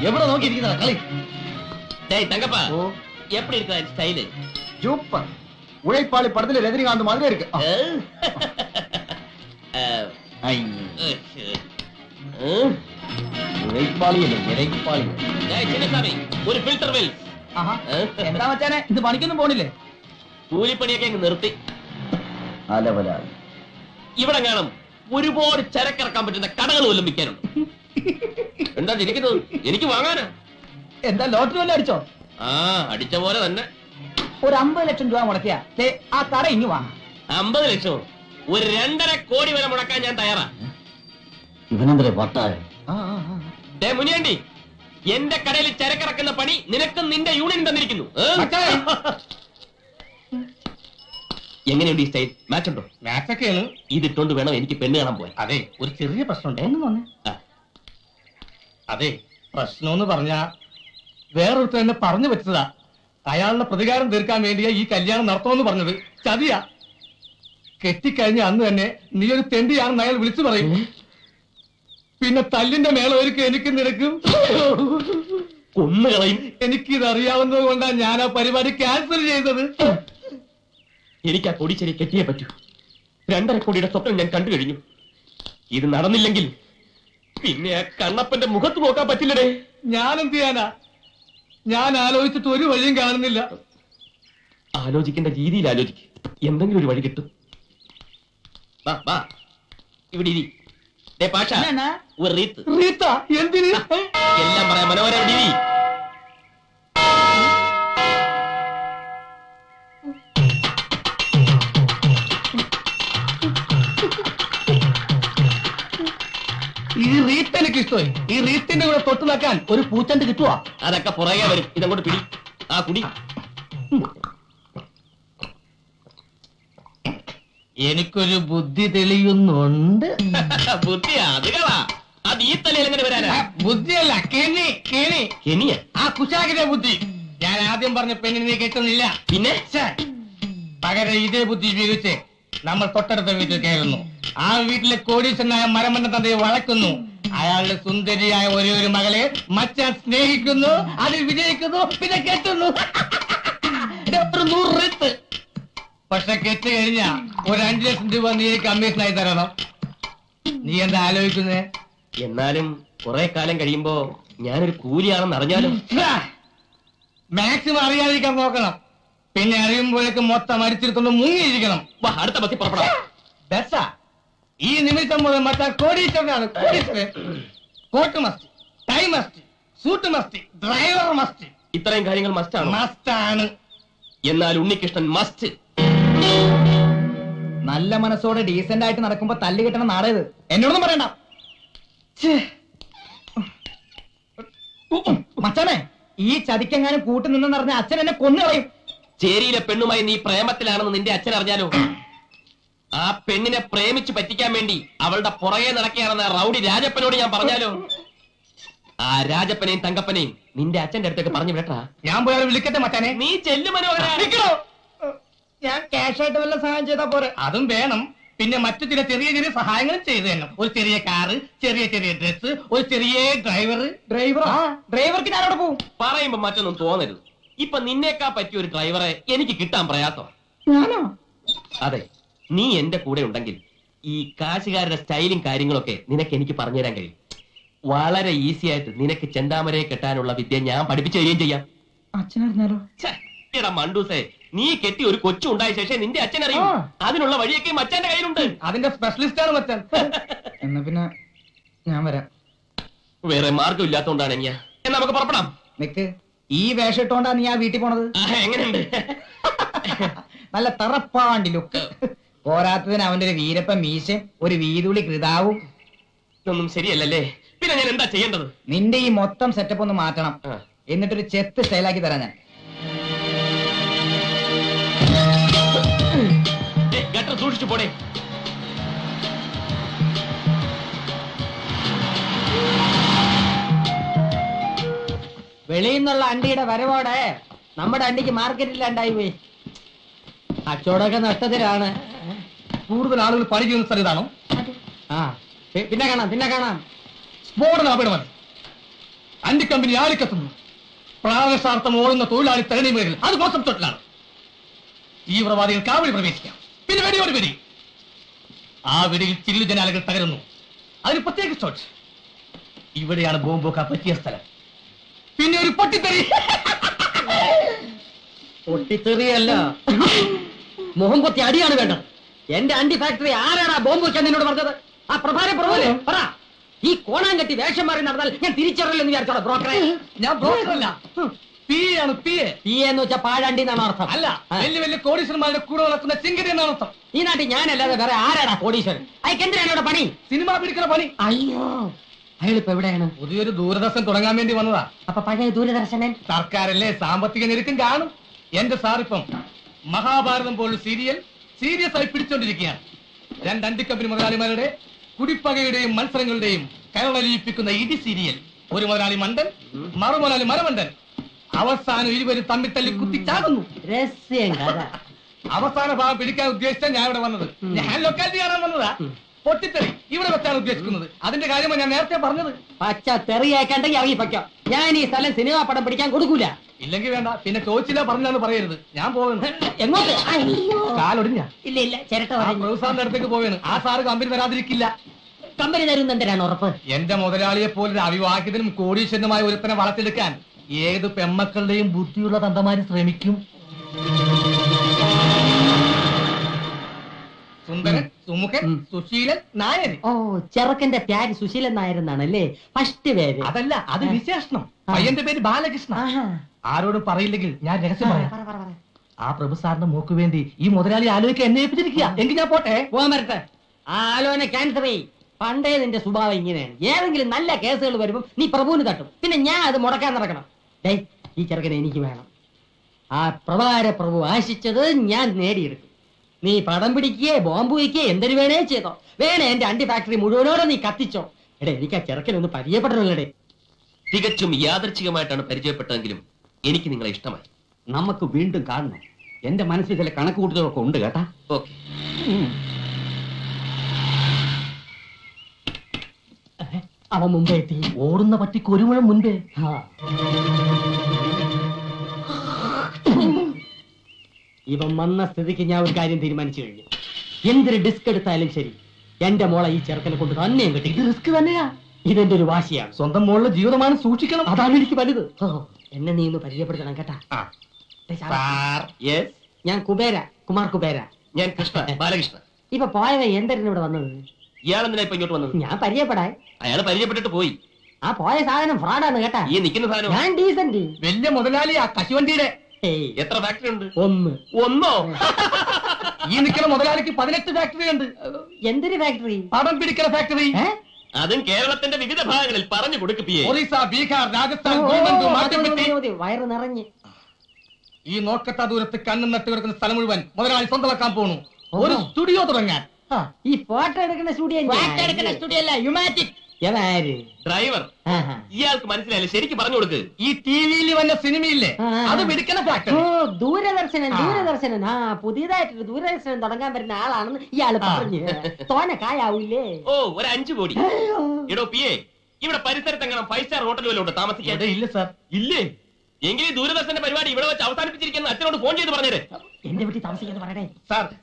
എവിടെ നോക്കിയിരിക്കുന്ന കളി. தங்கப்பா எப்படி இருக்கா ஸ்டைலு? சூப்பர். உழைப்பாளி படத்துல ரஜினிகாந்த் மாதிரி இருக்கு. ഉഴൈപ്പാളി അല്ലേ ഇരൈപ്പാളി. ചിന്നസ്വാമി ഒരു ഫിൽറ്റർ വെൽ. എന്താ മച്ചാനെ ഇത് പണിക്കൊന്നും പോണില്ലേ? കൂലിപ്പണിയൊക്കെ അങ്ങ് നിർത്തി. അലവലായി. ഇവിടെ കാണും ഒരുപാട് ചരക്കിറക്കാൻ പറ്റുന്ന കടകൾ വല്ലതും വിൽക്കാനുണ്ട്. എന്താ ഇരിക്കുന്നത്? എനിക്ക് വാങ്ങാനാ. എന്താ ലോട്ടറി വല്ലതും അടിച്ചോ? ആ അടിച്ച പോലെ തന്നെ. ഒരു 50 ലക്ഷം രൂപ മുടക്കിയാ ആ കട ഇങ്ങ് വാങ്ങാം. 50 ലക്ഷം? ഒരു 2.5 കോടി വരെ മുടക്കാൻ ഞാൻ തയ്യാറാ. ഇവനെന്തേ വട്ടായ? മുനിയാണ്ടി, എന്റെ കടയിൽ ചരക്കിറക്കുന്ന പണി നിനക്കും നിന്റെ യൂണിയൻ തന്നിരിക്കുന്നു. എങ്ങനെയുണ്ട് ഈ സ്റ്റൈൽ? മാച്ച് ഉണ്ടോ? മാച്ചൊക്കെയാണ്. ഇതിട്ടോണ്ട് വേണം എനിക്ക് പെണ്ണ് കാണാൻ പോയാൽ. അതെ, ഒരു ചെറിയ പ്രശ്നമുണ്ട്. അതെ, പ്രശ്നമെന്ന് പറഞ്ഞാ വേറൊരുത്തർ എന്നെ പറഞ്ഞു വെച്ചതാ. അയാളുടെ പ്രതികാരം തീർക്കാൻ വേണ്ടിയാ ഈ കല്യാണം നടത്തുമെന്ന് പറഞ്ഞത്. ചതിയാ. കെട്ടിക്കഴിഞ്ഞ അന്ന് തന്നെ നീ ഒരു തെണ്ടിയാണെന്ന് അയാൾ വിളിച്ചു പറയും. പിന്നെ തല്ലിന്റെ മേളൊരുക്കും എനിക്കും നിനക്കും കൊന്നുകളയും. എനിക്കിതറിയാവുന്നത് കൊണ്ടാണ് ഞാൻ ആ പരിപാടി ക്യാൻസൽ ചെയ്തത്. എനിക്ക് ആ കൊടിച്ചെരി കെട്ടിയേ പറ്റൂ. 2.5 കോടിയുടെ സ്വപ്നം ഞാൻ കണ്ടു കഴിഞ്ഞു. ഇത് നടന്നില്ലെങ്കിൽ പിന്നെ ആ കണ്ണപ്പന്റെ മുഖത്ത് നോക്കാൻ പറ്റില്ലടേ. ഞാൻ എന്ത് ചെയ്യാനാ? ഞാൻ ആലോചിച്ചിട്ട് ഒരു വഴിയും കാണുന്നില്ല. ആലോചിക്കേണ്ട രീതിയിൽ ആലോചിക്കും. എന്തെങ്കിലും ഒരു വഴി കിട്ടും. ഇവിടെ ഇരി. പാഷ, ഒരു റീത്ത്. എന്തിന്? എല്ലാം പറയാം. മനോഹര ഇരി. ഈ റീത്ത് എനിക്ക് ഇഷ്ടമായി. ഈ റീത്തിന്റെ കൂടെ തൊട്ട് നോക്കാൻ ഒരു പൂച്ചണ്ട് കിട്ടുവാ. അതൊക്കെ പുറകെ വരും. ഇതങ്ങോട്ട് പിടി. ആ കുടി. എനിക്കൊരു ബുദ്ധി തെളിയുന്നുണ്ട്. ബുദ്ധി അത് കളാ. അത് ഈ തലയിൽ എങ്ങനെ വരാനാ? ബുദ്ധിയല്ല, കെണി. കെണിയ? ആ കുശാകിന്റെ ബുദ്ധി. ഞാൻ ആദ്യം പറഞ്ഞ പെണ്ണിനെ നീ കെട്ടുന്നില്ല. പിന്നെ പകരം ഇതേ ബുദ്ധി ഉപയോഗിച്ച് നമ്മൾ തൊട്ടടുത്ത വീട്ടിൽ കയറുന്നു. ആ വീട്ടിലെ കോടീശ്വരനായ മരമണ്ണ തന്തയെ വളയ്ക്കുന്നു. അയാളുടെ സുന്ദരിയായ ഒരു മകളെ മച്ചാൻ സ്നേഹിക്കുന്നു, അതിൽ വിജയിക്കുന്നു, പിന്നെ കെട്ടുന്നു. 100 റീത്ത്. പക്ഷെ കെട്ട് കഴിഞ്ഞാ ഒരു 5 ലക്ഷം രൂപ നീ കമ്മീഷനായി തരണം. നീ എന്താ ആലോചിക്കുന്നേ? എന്നാലും കുറെ കാലം കഴിയുമ്പോ ഞാനൊരു കൂലിയാണെന്ന് അറിഞ്ഞാലും മാക്സിമം അറിയാതിരിക്കാൻ നോക്കണം. പിന്നെ അറിയുമ്പോഴേക്കും മൊത്തം അടിച്ചിരുത്തോണ്ട് മുങ്ങിയിരിക്കണം. അടുത്ത ബസ്സിൽ പുറപ്പെടാം. ബസ്സാ? ഈ നിമിഷം മുതൽ മറ്റാ കോടീശ്വരനാണ്. കോടീശ്വരൻ. Coat must, tie must, suit must, driver must. ഇത്രയും കാര്യങ്ങൾ മസ്റ്റാണ്. മസ്റ്റാണ്. എന്നാൽ ഉണ്ണികൃഷ്ണൻ മസ്റ്റ്. നല്ല മനസ്സോടെ ഡീസന്റ് ആയിട്ട് നടക്കുമ്പോ തല്ലി കിട്ടണ നാടേത്. എന്നോടൊന്നും പറയണ്ട മച്ചാനെ. ഈ ചതിക്കെങ്ങാനും കൂട്ടു നിന്നെന്ന് പറഞ്ഞ അച്ഛൻ എന്നെ കൊന്നുകളയും. ചേരിയിലെ പെണ്ണുമായി നീ പ്രേമത്തിലാണെന്ന് നിന്റെ അച്ഛൻ അറിഞ്ഞാലോ? ആ പെണ്ണിനെ പ്രേമിച്ച് പറ്റിക്കാൻ വേണ്ടി അവളുടെ പുറകെ നടക്കുകയാണെന്ന് റൗഡി രാജപ്പനോട് ഞാൻ പറഞ്ഞാലോ? ആ രാജപ്പനെയും തങ്കപ്പനെയും നിന്റെ അച്ഛന്റെ അടുത്തേക്ക് പറഞ്ഞു വിടട്ടാ. ഞാൻ പോയാൽ വിളിക്കട്ടെ മച്ചാനെ. നീ ചെല്ലു മനോഹര. ഞാൻ ക്യാഷ് ആയിട്ട് വല്ല സഹായം ചെയ്താ പോരെ? അതും വേണം. പിന്നെ മറ്റു ചില ചെറിയ ചെറിയ സഹായങ്ങളും ചെയ്തു തന്നെ. ഒരു ചെറിയ കാറ്, ചെറിയ ഡ്രസ്, ഒരു ചെറിയ ഡ്രൈവർക്ക് ഞാനവിടെ പോവും. പറയുമ്പോ മറ്റൊന്നും തോന്നരുത്. ഇപ്പൊ നിന്നേക്കാ പറ്റിയ ഒരു ഡ്രൈവറെ എനിക്ക് കിട്ടാൻ പ്രയാസം. ഞാനോ? അതെ, നീ എന്റെ കൂടെ ഉണ്ടെങ്കിൽ ഈ കാശുകാരുടെ സ്റ്റൈലും കാര്യങ്ങളൊക്കെ നിനക്ക് എനിക്ക് പറഞ്ഞുതരാൻ കഴിയും. വളരെ ഈസി ആയിട്ട് നിനക്ക് ചെന്താമരയെ കെട്ടാനുള്ള വിദ്യ ഞാൻ പഠിപ്പിച്ചു തരികയും ചെയ്യാം. അച്ഛനറിഞ്ഞാലോ? എടാ മണ്ടൂസേ, നീ കെട്ടി ഒരു കൊച്ചു ഉണ്ടായ ശേഷം നിന്റെ അച്ഛൻ അറിയും. അതിനുള്ള വഴിയൊക്കെ മച്ചാന്റെ കയ്യിലുണ്ട്. അതിന്റെ സ്പെഷ്യലിസ്റ്റ് ആണ് മച്ചാൻ. എന്നാ പിന്നെ ഞാൻ വരാം. വേറെ മാർഗം ഇല്ലാത്തോണ്ടാണ് ഞാൻ. എന്നാ നമുക്ക് പുറപ്പെടാം. നിക്ക്, ഈ വേഷം ഇട്ടോണ്ടാ നീ ആ വീട്ടിൽ പോണത്? എങ്ങനെയുണ്ട്? നല്ല തറപ്പാണ്ടി ലുക്ക്. പോരാത്തതിന് അവന്റെ ഒരു വീരപ്പൻ മീശയും ഒരു വീതുളി കൃതാവും. ഇതൊന്നും ശരിയല്ലല്ലേ? പിന്നെ ഞാൻ എന്താ ചെയ്യേണ്ടത്? നിന്റെ ഈ മൊത്തം സെറ്റപ്പ് ഒന്ന് മാറ്റണം. എന്നിട്ടൊരു ചെത്ത് സ്റ്റൈലാക്കി തരാം ഞാൻ. ഗട്ടർ സൂക്ഷിച്ചു പോടേ. വെളിയിൽ നിന്നുള്ള അണ്ടിയുടെ വരവോടെ നമ്മുടെ അണ്ടിക്ക് മാർക്കറ്റില്ലാണ്ടായി പോയി. കച്ചവടമൊക്കെ നഷ്ടത്തിലാണ്. കൂടുതൽ ആളുകൾ പണി ചെയ്യുന്ന സ്ഥലം ഇതാണോ? പിന്നെ കാണാം. സ്ഫോടനം അവിടെ മതി. അന്റി കമ്പനി ആളിക്കത്തുന്നു. പ്രാണശാർത്ഥം ഓടുന്ന തൊഴിലാളി തരണീമേറിൽ അത് കോൺസെപ്റ്റോട്ടിലാണ്. തീവ്രവാദികൾ കാവടി പ്രവേശിക്കാം. പിന്നെ വെടിയോട് വെടി. ആ വെടിയിൽ ചില്ലു ജനാലകൾ തകരുന്നു. അതിന് പ്രത്യേക ഷോട്ട്. ഇവിടെയാണ് ബോംബൊക്കെ പറ്റിയ സ്ഥലം. പിന്നെ ഒരു പൊട്ടിത്തെറി. പൊട്ടിത്തെറിയല്ല, മുഖം പൊത്തി അടിയാണ് വേണ്ടത്. എന്റെ അണ്ടി ഫാക്ടറി ആരാടാ ബോംബ് വെക്കാൻ നിന്നോട് പറഞ്ഞത്? ആ പ്രഭാരം പ്രഭുവല്ലേ പറ. ഈ കോണാൻ കെട്ടി വേഷം മാറി നടന്നാൽ ഞാൻ തിരിച്ചറിയില്ലെന്ന് വിചാരിച്ചോളൂ ബ്രോക്കറെ. ഞാൻ ബ്രോക്കറല്ല, പിയാണ്. പി എന്ന് വെച്ചാൽ പാഴാണ്ടി എന്നാണ് അർത്ഥം. അല്ല, വലിയ വലിയ കോടീശ്വരന്മാരുടെ കൂടെ നടക്കുന്ന ചിങ്കരി എന്നാണ് അർത്ഥം. ഈ നാട്ടിൽ ഞാനല്ലാതെ വേറെ ആരാടാ കോടീശ്വരൻ? അയക്കെന്തിനാണ് ഇവിടെ പണി? സിനിമ പിടിക്കുന്ന പണി. അയ്യോ, അയാളിപ്പോ എവിടെയാണ്? പുതിയൊരു ദൂരദർശൻ തുടങ്ങാൻ വേണ്ടി വന്നതാ. അപ്പൊ പഴയ ദൂരദർശനൻ സർക്കാരല്ലേ, സാമ്പത്തിക ഞെരുക്കം കാണും. എന്റെ സാറിപ്പം മഹാഭാരതം പോലുള്ള സീരിയസ് ആയി പിടിച്ചോണ്ടിരിക്കുകയാണ്. രണ്ട് അണ്ടി കമ്പനി മുതലാളിമാരുടെ കുടിപ്പകയുടെയും മത്സരങ്ങളുടെയും കരളലിയിപ്പിക്കുന്ന ഇടി സീരിയൽ. ഒരു മുതലാളി മണ്ടൻ, മറുമുതലാളി മരമണ്ടൻ. അവസാനം ഇരുവരും തമ്മിൽ തല്ലി കുത്തിച്ചാകുന്നു. രഹസ്യം കഥ. അവസാന ഭാഗം പിടിക്കാൻ ഉദ്ദേശിച്ച ഞാൻ ഇവിടെ വന്നത്. ഞാൻ ലൊക്കാലിറ്റി കാണാൻ വന്നതാ. പൊട്ടിത്തെറി ഇവിടെ വെച്ചാണ് ഉദ്ദേശിക്കുന്നത്. അതിന്റെ കാര്യമാണ് ഞാൻ നേരത്തെ പറഞ്ഞത്. പച്ച തെറിയേക്കണ്ടെങ്കിൽ ഇറങ്ങി പയ്ക്കാം. ഞാൻ ഈ സ്ഥലം സിനിമാ പടം പിടിക്കാൻ കൊടുക്കൂല. ഇല്ലെങ്കിൽ വേണ്ട, പിന്നെ ചോദിച്ചില്ല പറഞ്ഞാന്ന് പറയരുത്. ഞാൻ പോകുന്നു. എങ്ങോട്ട്? കാലൊടിഞ്ഞ ഇല്ല ഇല്ല, ചിരട്ട സാറിന്റെ അടുത്തേക്ക് പോവേണ്. ആ സാറ് കമ്പനി തരാതിരിക്കില്ല. കമ്പനി തരുന്നുണ്ടാണ് ഉറപ്പ്. എന്റെ മുതലാളിയെ പോലെ അവിവാഹിതനും കോടീശ്വരനുമായ ഒരുത്തനെ വളർത്തിയെടുക്കാൻ ഏത് പെമ്മക്കളുടെയും ബുദ്ധിയുള്ള തന്തമാര് ശ്രമിക്കും. സുന്ദരൻ, സുമുഖൻ, സുശീലൻ, നായര്. ഓ, ചെറുക്കന്റെ പേര് സുശീലൻ നായരെന്നാണല്ലേ ഫസ്റ്റ് പേര്? അതല്ല, അത് വിശേഷണം. പയ്യന്റെ പേര് ബാലകൃഷ്ണ. ആരോടും പറയില്ലെങ്കിൽ ഞാൻ രഹസ്യം പറയാം. ആ പ്രഭു സാറിന്റെ മോക്ക് വേണ്ടി ഈ മുതലാളി ആലോചിക്കാൻ എന്നെ ഏൽപ്പിച്ചിരിക്കുക. എങ്കിൽ ഞാൻ പോട്ടെ. പോകാൻ വരട്ടെ. ആ ആലോചന ക്യാൻസർ ചെയ്. പണ്ടേ നിന്റെ സ്വഭാവം ഇങ്ങനെയാണ്. ഏതെങ്കിലും നല്ല കേസുകൾ വരുമ്പോ നീ പ്രഭുവിന് തട്ടും. പിന്നെ ഞാൻ അത് മുടക്കാൻ നടക്കണം. ഡേയ്, ഈ ചെറുക്കനെ എനിക്ക് വേണം. ആ പ്രഭാര പ്രഭു ആശിച്ചത് ഞാൻ നേടിയെടുക്കും. നീ പടം പിടിക്കുകയെ ബോംബ് വയ്ക്കുകയെ എന്തൊരു വേണേ ചെയ്തോ. വേണേ എന്റെ അണ്ടി ഫാക്ടറി മുഴുവനോടെ നീ കത്തിച്ചോ. എടേ, എനിക്ക് ആ ചെറുക്കനൊന്ന് പരിചയപ്പെടണല്ലേ. തികച്ചും യാദർച്ഛികമായിട്ടാണ് പരിചയപ്പെട്ടതെങ്കിലും എനിക്ക് നിങ്ങളെ ഇഷ്ടമായി. നമുക്ക് വീണ്ടും കാണണം. എന്റെ മനസ്സിൽ ചില കണക്ക് കൂട്ടുകളൊക്കെ ഉണ്ട് കേട്ടാ. ഓക്കെ. അവൻ മുമ്പേ എത്തി. ഓടുന്ന പട്ടിക്ക് ഒരു മുഴം മുൻപേ. ഇവൻ വന്ന സ്ഥിതിക്ക് ഞാൻ ഒരു കാര്യം തീരുമാനിച്ചു കഴിഞ്ഞു. എന്തൊരു ഡിസ്ക് എടുത്താലും ശരി, എന്റെ മോളെ ഈ ചെറുക്കനെ കൊണ്ട് തന്നെയും കിട്ടി. ഇത് റിസ്ക് തന്നെയാ. ഇതെന്റെ ഒരു വാശിയാണ്. സ്വന്തം മോളുടെ ജീവിതമാണ് സൂക്ഷിക്കണം. അതാണ് എനിക്ക് വലുത്. എന്നെ നീ ഒന്ന് പരിചയപ്പെടുത്തണം കേട്ടാ. ഞാൻ കുമാർ കുബേര. ഞാൻ കൃഷ്ണ, ബാലകൃഷ്ണ. ഇപ്പൊ പോയവ എന്തിനാണ് ഇവിടെ വന്നത്? ഇയാളെന്തിനാ ഇപ്പൊ ഇങ്ങോട്ട് വന്നത്? ഞാൻ പരിചയപ്പെടാൻ. അയാൾ പരിചയപ്പെട്ടിട്ട് പോയി. ആ പോയ സാധനം ഫ്രോഡാണ് കേട്ടാ. ഈ നിൽക്കുന്ന സാധനം ഞാൻ ഡീസന്റ്. വലിയ മുതലാളിയാ കശുവണ്ടിയുടെ. എത്ര ഫാക്ടറി ഉണ്ട്? ഒന്നോ? ഈ നിൽക്കുന്ന മുതലാളിക്ക് 18 ഫാക്ടറി ഉണ്ട്. എന്തൊരു ഫാക്ടറി? പടം പിടിക്കുന്ന ഫാക്ടറി. അതും കേരളത്തിന്റെ വിവിധ ഭാഗങ്ങളിൽ പറഞ്ഞു കൊടുക്കുകയെ. ഒറീസ, ബീഹാർ, രാജസ്ഥാൻ, വയറ് നിറഞ്ഞ്. ഈ നോക്കത്ത ദൂരത്ത് കണ്ണും നട്ട് കിടക്കുന്ന സ്ഥലം മുഴുവൻ മുതലാളി സ്വന്തമാക്കാൻ പോണു. ഒരു സ്റ്റുഡിയോ തുടങ്ങാൻ. ഈ ഫോട്ടോ എടുക്കുന്ന സ്റ്റുഡിയോ അല്ല, യുമാറ്റിക്. ഡ്രൈവർ, ഇയാൾക്ക് മനസ്സിലായില്ല, ശരിക്കും പറഞ്ഞു കൊടുക്ക്. ഈ ടിവിയിൽ വന്ന സിനിമയില്ലേ, അത് പിടിക്കുന്ന ഫാക്ടറി. ദൂരദർശനൻ. ആ, പുതിയതായിട്ടൊരു ദൂരദർശനം തുടങ്ങാൻ വരുന്ന ആളാണെന്ന് ഇയാള് പറഞ്ഞു. തോന കായാവൂലേ? ഓ, ഒരു 5 കോടി. എടോ പിയെ, ഇവിടെ പരിസരത്ത് എങ്ങനെ 5 സ്റ്റാർ ഹോട്ടൽ വല്ലോണ്ട് താമസിക്കാൻ? ഇല്ല സാർ. ഇല്ലേ? എങ്കിൽ ദൂരദർശന്റെ പരിപാടി ഇവിടെ വെച്ച് അവസാനിപ്പിച്ചിരിക്കുന്ന അച്ഛനോട് ഫോൺ ചെയ്ത് പറഞ്ഞേരെ. എന്റെ വീട്ടിൽ താമസിക്കാന്ന് പറയണേ.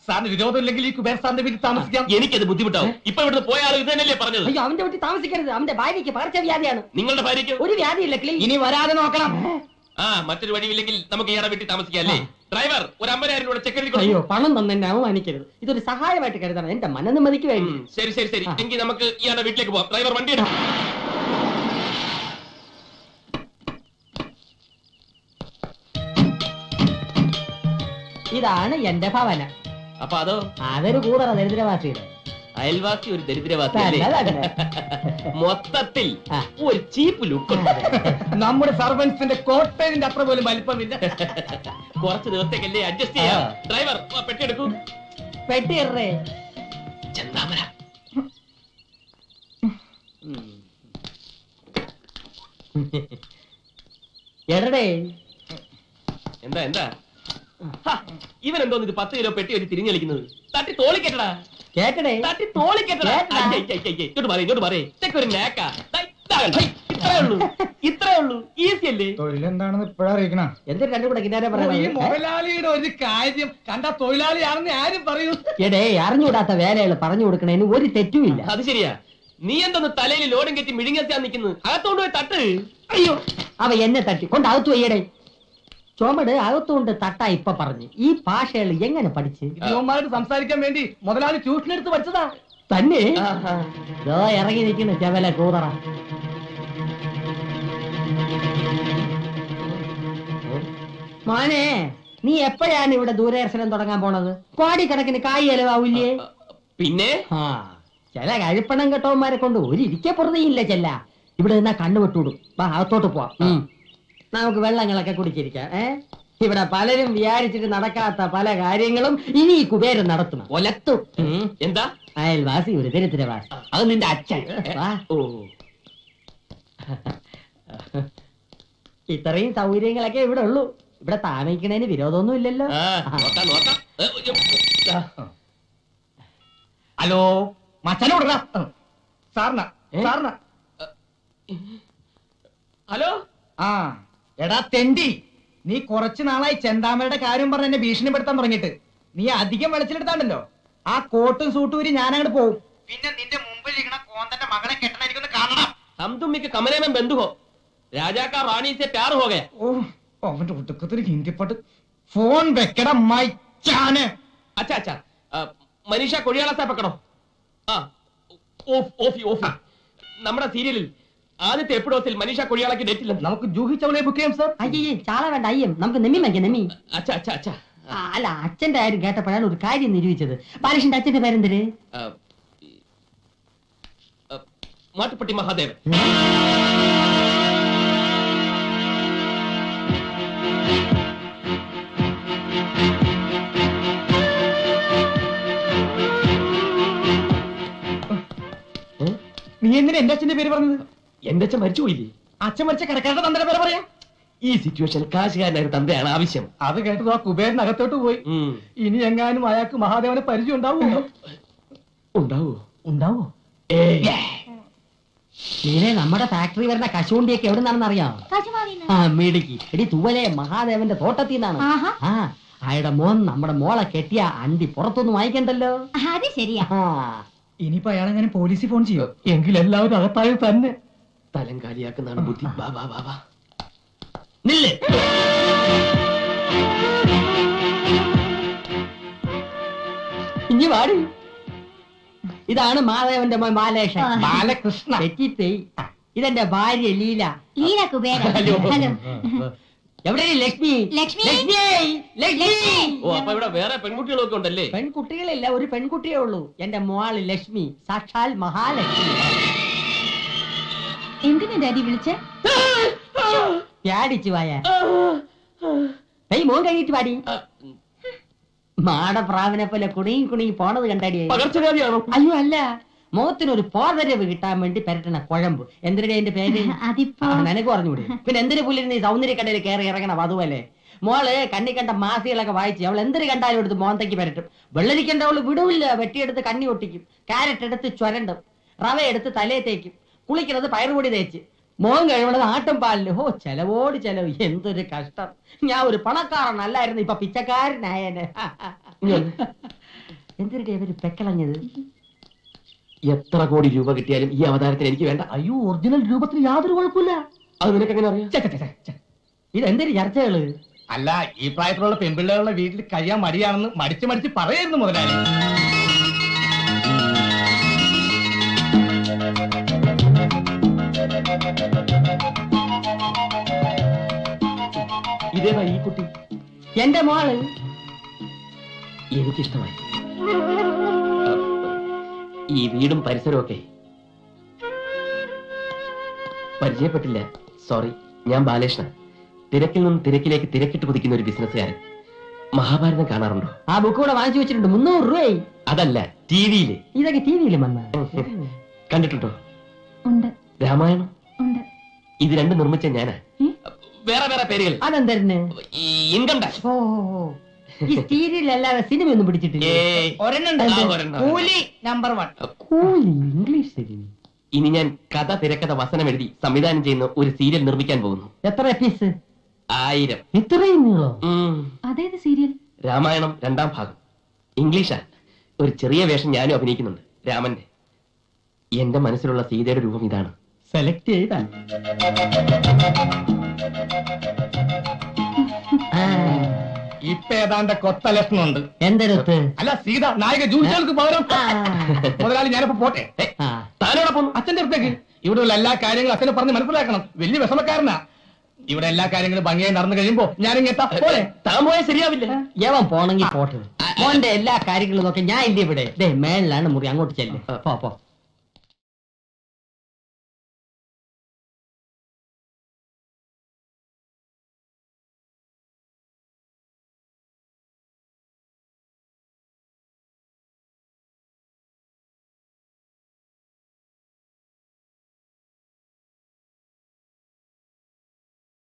സാറിന് വിരോധം ഇല്ലെങ്കിൽ ഈ കുബേർ സാറിന്റെ വീട്ടിൽ താമസിക്കാം. എനിക്കത് ബുദ്ധിമുട്ടാവും. ഇപ്പൊ ഇവിടുന്ന് പോയ ആൾ ഇത് തന്നെയല്ലേ പറഞ്ഞത്? അയ്യോ, അവന്റെ വീട്ടിൽ താമസിക്കരുത്. അവന്റെ ഭാര്യയ്ക്ക് പകർച്ചവ്യാധിയാണ്. നിങ്ങളുടെ ഭാര്യയ്ക്ക് ഒരു വ്യാധിയില്ല. ഇനി വരാതെ നോക്കണം. മറ്റൊരു വഴിയില്ലെങ്കിൽ നമുക്ക് ഇയാളെ വീട്ടിൽ താമസിക്കാം അല്ലേ? ഡ്രൈവർ, ഒരു 50,000 രൂപ ചെക്ക് എഴുതി. അയ്യോ, പണം തന്നെ എന്നെ അവമാനിക്കരുത്. ഇതൊരു സഹായമായിട്ട് കരുതണം. എന്റെ മനനിമ്മതിക്ക് വേണ്ടി. ശരി ശരി ശരി, എങ്കിൽ നമുക്ക് ഇയാളുടെ വീട്ടിലേക്ക് പോവാം. ഡ്രൈവർ, വണ്ടി എടുക്കാം. ഇതാണ് എന്റെ ഭവനം. അപ്പൊ അതോ? അതൊരു കൂതറ ദരിദ്രവാസിയുടെ. അയൽവാസി ഒരു ദരിദ്രവാസി. മൊത്തത്തിൽ ഒരു ചീപ്പ് ലുക്ക്. നമ്മുടെ സർവൻസിന്റെ കോട്ടയിന്റെ അത്ര പോലും വലിപ്പമില്ല. കുറച്ച് ദിവസത്തേക്കല്ലേ അഡ്ജസ്റ്റ് ചെയ്യാം. ഡ്രൈവർ, പെട്ടി എടുക്കൂ. പെട്ടി ഇറേ. ചെന്താമര. എടേ, എന്താ എന്താ ഇവൻ എന്തോന്ന് ഇത് 10 കിലോ പെട്ടി വെച്ച് തിരിഞ്ഞു കളിക്കുന്നത്? തട്ടി തോളിക്കെട്ടടാ. കേക്കടേ, തട്ടി തോളിക്കെട്ടടാ. ഇങ്ങോട്ട് പറയേ, ഇങ്ങോട്ട് പറയേ. ഇതൊക്കെ ഒരു നേക്കാ. ഇത്രേ ഉള്ളൂ ഈസി അല്ലേ? തൊഴിലെന്താണെന്ന് ഇപ്പഴാ അറിയിക്കണ. എന്തൊരു രണ്ടും കൂടെ കിന്നാരെ ഈ പറയുന്നത്? മുതലാളിയുടെ ഒരു കാര്യം കണ്ട തൊഴിലാളിയാണെന്ന് ആരും പറയൂ. എടേ അറിഞ്ഞുകൂടാത്ത വേലകൾ പറഞ്ഞു കൊടുക്കണേന് ഒരു തെറ്റുമില്ല. അത് ശരിയാ. നീ എന്തൊന്ന് തലയിൽ ലോഡും കെറ്റി മിഴുങ്ങാൻ നിൽക്കുന്നത്? അകത്തോണ്ട് പോയി തട്ട്. അയ്യോ അവ എന്നെ തട്ടി കൊണ്ട് അകത്തു വയ്യടേ. ചുമട് അകത്തുകൊണ്ട് തട്ടാ ഇപ്പൊ പറഞ്ഞു. ഈ ഭാഷകൾ എങ്ങനെ പഠിച്ച്? യുവന്മാരോട് സംസാരിക്കാൻ വേണ്ടി മുതലാളി ട്യൂഷൻ എടുത്ത് പഠിച്ചതാ. തന്നെ ആഹാ. ദോ ഇറങ്ങി നിൽക്കുന്നു ചെവല കൂതറ. മോനെ നീ എപ്പോഴാണ് ഇവിടെ ദൂരദർശനം തുടങ്ങാൻ പോണത്? കോടിക്കണക്കിന് കായ് ചെലവാവില്ലേ? പിന്നെ ആ ചില കഴിപ്പണം കെട്ടവന്മാരെ കൊണ്ട് ഒരു ഇരിക്കപ്പുറതയില്ല ചെല്ല. ഇവിടെ നിന്നാ കണ്ണു വിട്ടുവിടും. വാ അകത്തോട്ട് പോവാം. നമുക്ക് വെള്ളങ്ങളൊക്കെ കുടിച്ചിരിക്കാം. ഇവിടെ പലരും വിചാരിച്ചിട്ട് നടക്കാത്ത പല കാര്യങ്ങളും ഇനി ഈ കുബേരൻ നടത്തണം. ഒലത്തും. എന്താ? അയൽവാസി ഒരു ദരിദ്രവാസി. അത് നിന്റെ അച്ഛൻ. വാ. ഓ, ഇത്രയും സൗകര്യങ്ങളൊക്കെ ഇവിടെ ഉള്ളൂ. ഇവിടെ താമസിക്കണേന് വിരോധമൊന്നും ഇല്ലല്ലോ. നോക്കാം നോക്കാം. ഹലോ മച്ചനോടാ സാറിന സാറിന. ഹലോ. ആ എടാ തെണ്ടി, നീ കുറച്ചു നാളായി ചെന്താമരയുടെ കാര്യം പറഞ്ഞ് എന്നെ ഭീഷണിപ്പെടുത്താൻ തുടങ്ങിയിട്ട്. നീ അധികം വെളച്ചിലെടുത്താണ്ടല്ലോ, ആ കോട്ടും സൂട്ടും ഊരി ഞാൻ അങ്ങോട്ട് പോവും. പിന്നെ നിന്റെ മുമ്പിൽ ഇരിക്കണ കോന്തന്റെ മകളെ കെട്ടണായിരിക്കും കാണണം. हम तुम के कमरे में बंद हो. राजा का रानी से प्यार हो गया. ഓ അവന്റെ ഒടുക്കത്തിന് ഹിന്ദിപ്പാട്ട്. ഫോൺ വെക്കട മൈച്ചാന്. अच्छा अच्छा. മനുഷ്യ കൊടിയാള സാ പക്കടോ. ആ ഓഫി ഓഫി. നമ്മുടെ സീരിയലിൽ ആദ്യത്തെ എപ്പിസോഡിൽ മനുഷ്യ കൊടിയാളക്ക് ഡേറ്റ് ഇല്ല. നമുക്ക് ജൂഹി ചൗളയെ ബുക്ക് ചെയ്യാം സാർ. അയ്യേ ചാള വേണ്ട അയ്യം. നമുക്ക് നെമ്മി വാങ്ങിക്കാം നെമ്മി. അച്ഛാ അച്ഛാ അച്ഛാ. അല്ല അച്ഛന്റെ കാര്യം കേട്ടപ്പോഴാണ് ഒരു കാര്യം നിരൂപിച്ചത്. ബാലകൃഷ്ണന്റെ അച്ഛന്റെ പേരെന്തര്? മാട്ടുപ്പെട്ടി മഹാദേവൻ. നീ എന്തിനാ എന്റെ അച്ഛന്റെ പേര് പറഞ്ഞത്? എന്റെ അച്ഛൻ മരിച്ചുപോയില്ലേ? അച്ഛൻ മരിച്ച കടക്കാരുടെ തന്റെ പേര് പറയാ. ഈ സിറ്റുവേഷൻ കാശുകാരനായ ഒരു തന്തയാണ് ആവശ്യം. അത് കേട്ടത് ആ കുബേരനകത്തോട്ട് പോയി. ഇനി എങ്ങാനും അയാൾക്ക് മഹാദേവനെ പരിചയം ഉണ്ടാവുമോ? ഉണ്ടാവോ? ഉണ്ടാവോ? നീനെ നമ്മുടെ ഫാക്ടറി വരുന്ന കശുവണ്ടിയൊക്കെ എവിടെ നിന്നാണെന്ന് അറിയാം? ആ മിടുക്കി. എടി തൂവലെ മഹാദേവന്റെ തോട്ടത്തിൽ നിന്നാണ്. ആ അയാളുടെ മോൻ നമ്മുടെ മോളെ കെട്ടിയ അണ്ടി പുറത്തൊന്നും വാങ്ങിക്കണ്ടല്ലോ. അത് ശരിയാ. ഇനിയിപ്പോ അയാളെങ്ങനെ പോലീസിൽ ഫോൺ ചെയ്യോ? എങ്കിൽ എല്ലാവരും അകത്തായി തന്നെ. തലം കാലിയാക്കുന്നതാണ് ബുദ്ധി. വാ വാ വാ വാ. നില്ല്. ഇനി വാടി. ഇതാണ് മാധവന്റെ മോൻ ബാലകൃഷ്ണൻ. ബാലകൃഷ്ണ. തെറ്റിപ്പോയി. ഇതെന്റെ ഭാര്യ ലീല. ലീല കുബേര. ഹലോ. ഹലോ. എവിടെ ലക്ഷ്മി? ലക്ഷ്മി. ലക്ഷ്മി. ഓ അപ്പൊ ഇവിടെ വേറെ പെൺകുട്ടികളൊക്കെ ഉണ്ടല്ലേ? പെൺകുട്ടികളില്ല, ഒരു പെൺകുട്ടിയേ ഉള്ളൂ. എന്റെ മോള് ലക്ഷ്മി, സാക്ഷാൽ മഹാലക്ഷ്മി. എന്തിനാ ഡാഡി വിളിച്ചേ? പ്യാടിച്ചു വായ. മോൻ കഴിഞ്ഞിട്ട് പാടി. മാടപ്രാവിനെ പോലെ കുണിയും കുണിയും പോണത് കണ്ടാടി. പകർച്ചവ്യാധിയാണോ? അയ്യോ അല്ല, മുഖത്തിനൊരു പോതരവ് കിട്ടാൻ വേണ്ടി പെരട്ടണ കുഴമ്പ്. എന്തിനാ എന്റെ പേര്? അതിപ്പോ നിനക്ക് പറഞ്ഞുകൂടി. പിന്നെ എന്തിനു പുല്ലിരുന്ന് ഈ സൗന്ദര്യക്കടയിൽ കയറി ഇറങ്ങണം? അതുപോലെ മോള് കണ്ണി കണ്ട മാസികളൊക്കെ വായിച്ച് അവൾ എന്തൊരു കണ്ടാലും എടുത്ത് മോന്തയ്ക്ക് പരട്ടും. വെള്ളരിക്കണ്ട അവള് വിടൂല്ല. വെട്ടിയെടുത്ത് കണ്ണി ഒട്ടിക്കും, കാരറ്റ് എടുത്ത് ചുരണ്ടും, റവ എടുത്ത് തലയെ തേക്കും, കുളിക്കുന്നത് പയറുപൊടി തേച്ച്, മോൻ കഴിവണത് ആട്ടും പാലില്. ഹോ ചെലവോട് ചെലവ്. എന്തൊരു കഷ്ടം. ഞാൻ ഒരു പണക്കാരനല്ലായിരുന്നു, ഇപ്പൊ പിച്ചക്കാരനായനെ. എന്തിനാ ഇവര് പെക്കളഞ്ഞത്? എത്ര കോടി രൂപ കിട്ടിയാലും ഈ അവതാരത്തിന് എനിക്ക് വേണ്ട. അയ്യോ ഒറിജിനൽ രൂപത്തിൽ യാതൊരു കുഴപ്പമില്ല. അത് നിനക്ക് എങ്ങനെ അറിയാം? ഇതെന്തൊരു ചർച്ചകള്? അല്ല ഈ പ്രായത്തിലുള്ള പെൺപിള്ളേരുടെ വീട്ടിൽ കഴിയാൻ മടിയാണെന്ന് മടിച്ച് മടിച്ച് പറയായിരുന്നു മുതലാളി. ഇതേതാ ഈ കുട്ടി? എന്റെ മോള്. എനിക്കിഷ്ടമായി. ഈ വീടും പരിസരവും ഒക്കെ പരിചയപ്പെട്ടില്ല. സോറി. ഞാൻ ബാലകൃഷ്ണൻ. തിരക്കിൽ നിന്നും തിരക്കിലേക്ക് തിരക്കിട്ട് കുതിക്കുന്ന ഒരു ബിസിനസ്സുകാരൻ. മഹാഭാരതം കാണാറുണ്ടോ? ആ ബുക്ക് കൂടെ വാങ്ങിച്ചു വെച്ചിട്ടുണ്ട്. 300 രൂപയായി. അതല്ല, ടിവിയില്. ഇതൊക്കെ ടിവിയിലും വന്ന കണ്ടിട്ടുണ്ടോ? ഉണ്ട്. രാമായണം. ഉണ്ട്. ഇത് രണ്ടും നിർമ്മിച്ച ഞാനാ. വേറെ വേറെ പേരുകൾ. അതെന്തരന്? Income tax. ഓ ഈ സീരിയലല്ലാതെ സിനിമയൊന്നും പിടിച്ചിട്ടില്ല. ഒരെണ്ണം കൂലി നമ്പർ 1. കൂലി ഇംഗ്ലീഷ് സിനിമ. ഇനി ഞാൻ കഥ തിരക്കഥ വസനം എഴുതി സംവിധാനം ചെയ്യുന്ന ഒരു സീരിയൽ നിർമ്മിക്കാൻ പോകുന്നു. എത്ര എപ്പീസ്? 1000. ഇത്രയും നീളോ? അതേത് സീരിയൽ? രാമായണം 2ാം ഭാഗം. ഇംഗ്ലീഷാ. ഒരു ചെറിയ വേഷം ഞാനും അഭിനയിക്കുന്നുണ്ട്, രാമന്റെ. എന്റെ മനസ്സിലുള്ള സീതയുടെ രൂപം ഇതാണ്. സെലക്ട് ചെയ്താൽ ഇപ്പൊ ഏതാണ്ട് കൊത്ത ലക്ഷണമുണ്ട്. എന്തെടുത്ത്? അല്ല സീത നായിക ജൂലികൾക്ക് പകരം. മുതലാളി ഞാനിപ്പോ പോട്ടെ. താനോടെ പോന്നു. അച്ഛന്റെ അടുത്തേക്ക്. ഇവിടെയുള്ള എല്ലാ കാര്യങ്ങളും അച്ഛനെ പറഞ്ഞ് മനസ്സിലാക്കണം. വലിയ വിഷമക്കാരനാ. ഇവിടെ എല്ലാ കാര്യങ്ങളും ഭംഗിയായി നടന്നു കഴിയുമ്പോ ഞാനിങ്ങെത്താ പോലെ. താൻ പോയാൽ ശരിയാവില്ല. യവൻ പോണെങ്കിൽ പോട്ടെ. മോന്റെ എല്ലാ കാര്യങ്ങളും നോക്കി ഞാൻ ഇല്ല ഇവിടെ. ദേ മേളിലാണ് മുറി, അങ്ങോട്ട് ചെല്ല്. പോ